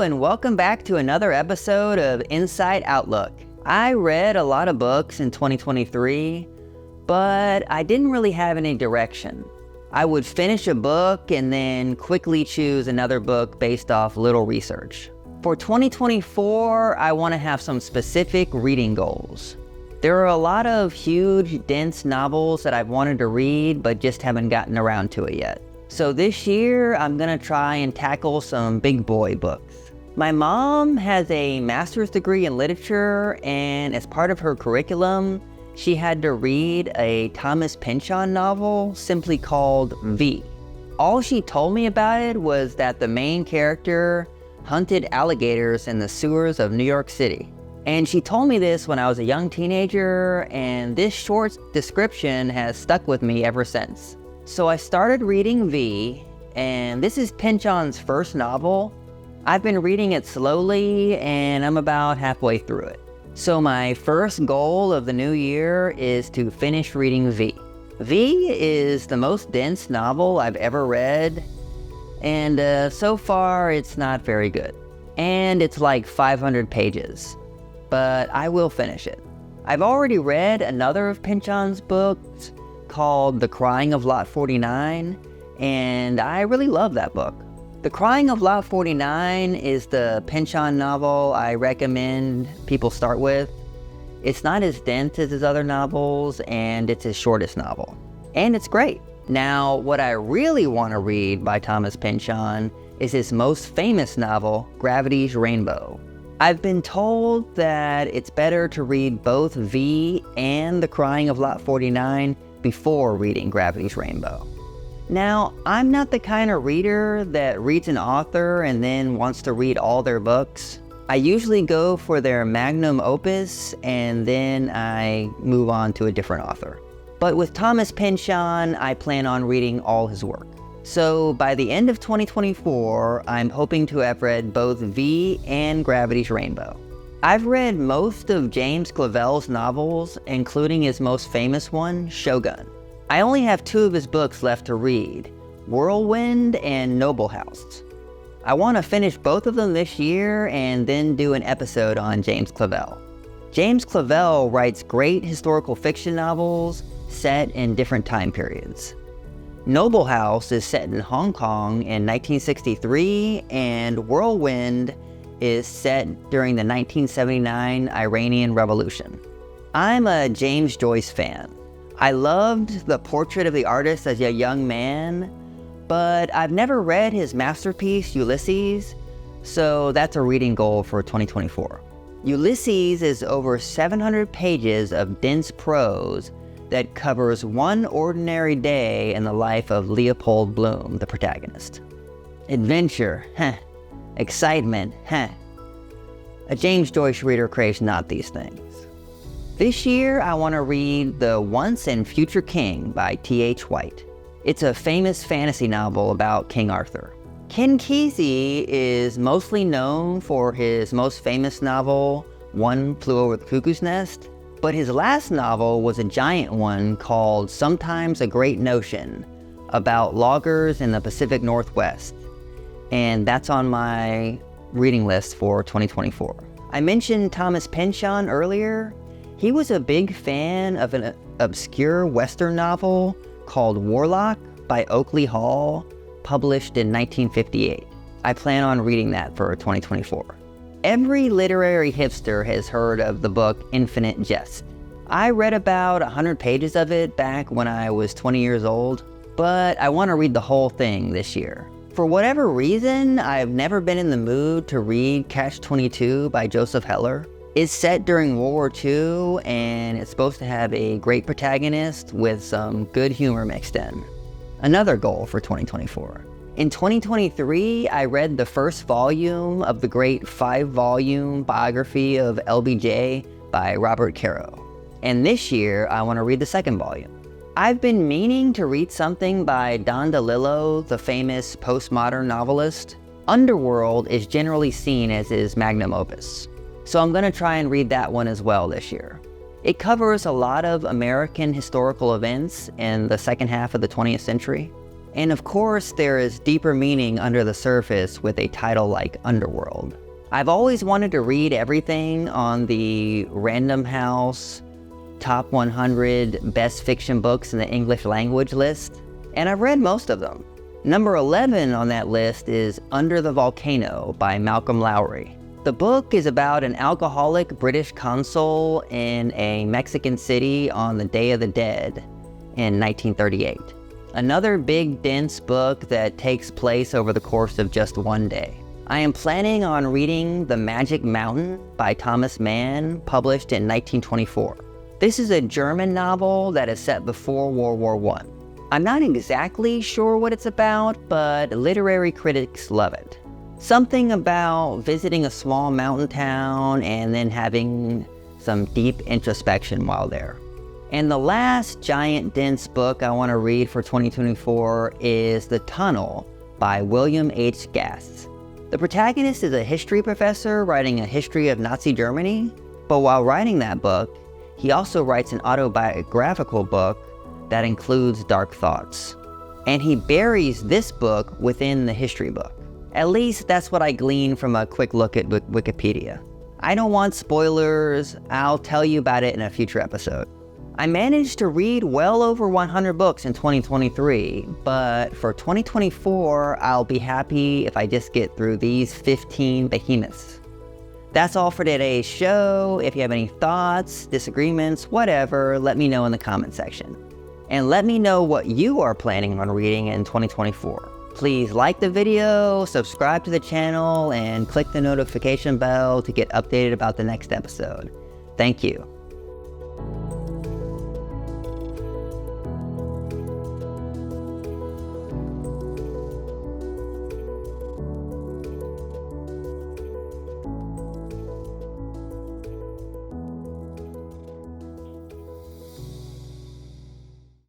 and welcome back to another episode of Insight Outlook. I read a lot of books in 2023, but I didn't really have any direction. I would finish a book and then quickly choose another book based off little research. For 2024, I want to have some specific reading goals. There are a lot of huge, dense novels that I've wanted to read, but just haven't gotten around to it yet. So this year, I'm gonna try and tackle some big boy books. My mom has a master's degree in literature, and as part of her curriculum, she had to read a Thomas Pynchon novel simply called V. All she told me about it was that the main character hunted alligators in the sewers of New York City. And she told me this when I was a young teenager, and this short description has stuck with me ever since. So I started reading V, and this is Pynchon's first novel. I've been reading it slowly, and I'm about halfway through it. So my first goal of the new year is to finish reading V. V is the most dense novel I've ever read, and so far it's not very good. And it's like 500 pages, but I will finish it. I've already read another of Pynchon's books called The Crying of Lot 49, and I really love that book. The Crying of Lot 49 is the Pynchon novel I recommend people start with. It's not as dense as his other novels, and it's his shortest novel. And it's great. Now, what I really want to read by Thomas Pynchon is his most famous novel, Gravity's Rainbow. I've been told that it's better to read both V and The Crying of Lot 49 before reading Gravity's Rainbow. Now, I'm not the kind of reader that reads an author and then wants to read all their books. I usually go for their magnum opus and then I move on to a different author. But with Thomas Pynchon, I plan on reading all his work. So by the end of 2024, I'm hoping to have read both V and Gravity's Rainbow. I've read most of James Clavell's novels, including his most famous one, Shogun. I only have 2 of his books left to read, Whirlwind and Noble House. I want to finish both of them this year and then do an episode on James Clavell. James Clavell writes great historical fiction novels set in different time periods. Noble House is set in Hong Kong in 1963, and Whirlwind is set during the 1979 Iranian Revolution. I'm a James Joyce fan. I loved The Portrait of the Artist as a young man, but I've never read his masterpiece, Ulysses, so that's a reading goal for 2024. Ulysses is over 700 pages of dense prose that covers one ordinary day in the life of Leopold Bloom, the protagonist. Adventure, excitement, A James Joyce reader craves not these things. This year, I want to read The Once and Future King by T.H. White. It's a famous fantasy novel about King Arthur. Ken Kesey is mostly known for his most famous novel, One Flew Over the Cuckoo's Nest, but his last novel was a giant one called Sometimes a Great Notion, about loggers in the Pacific Northwest. And that's on my reading list for 2024. I mentioned Thomas Pynchon earlier. He was a big fan of an obscure Western novel called Warlock by Oakley Hall, published in 1958. I plan on reading that for 2024. Every literary hipster has heard of the book Infinite Jest. I read about 100 pages of it back when I was 20 years old, but I want to read the whole thing this year. For whatever reason, I've never been in the mood to read Catch-22 by Joseph Heller. It's set during World War II, and it's supposed to have a great protagonist with some good humor mixed in. Another goal for 2024. In 2023, I read the first volume of the great 5-volume biography of LBJ by Robert Caro. And this year, I want to read the second volume. I've been meaning to read something by Don DeLillo, the famous postmodern novelist. Underworld is generally seen as his magnum opus, so I'm going to try and read that one as well this year. It covers a lot of American historical events in the second half of the 20th century. And of course, there is deeper meaning under the surface with a title like Underworld. I've always wanted to read everything on the Random House Top 100 Best Fiction Books in the English Language list, and I've read most of them. Number 11 on that list is Under the Volcano by Malcolm Lowry. The book is about an alcoholic British consul in a Mexican city on the Day of the Dead in 1938. Another big, dense book that takes place over the course of just one day. I am planning on reading The Magic Mountain by Thomas Mann, published in 1924. This is a German novel that is set before World War I. I'm not exactly sure what it's about, but literary critics love it. Something about visiting a small mountain town and then having some deep introspection while there. And the last giant dense book I want to read for 2024 is The Tunnel by William H. Gass. The protagonist is a history professor writing a history of Nazi Germany, but while writing that book, he also writes an autobiographical book that includes dark thoughts. And he buries this book within the history book. At least that's what I gleaned from a quick look at Wikipedia. I don't want spoilers, I'll tell you about it in a future episode. I managed to read well over 100 books in 2023, but for 2024, I'll be happy if I just get through these 15 behemoths. That's all for today's show. If you have any thoughts, disagreements, whatever, let me know in the comment section. And let me know what you are planning on reading in 2024. Please like the video, subscribe to the channel, and click the notification bell to get updated about the next episode. Thank you.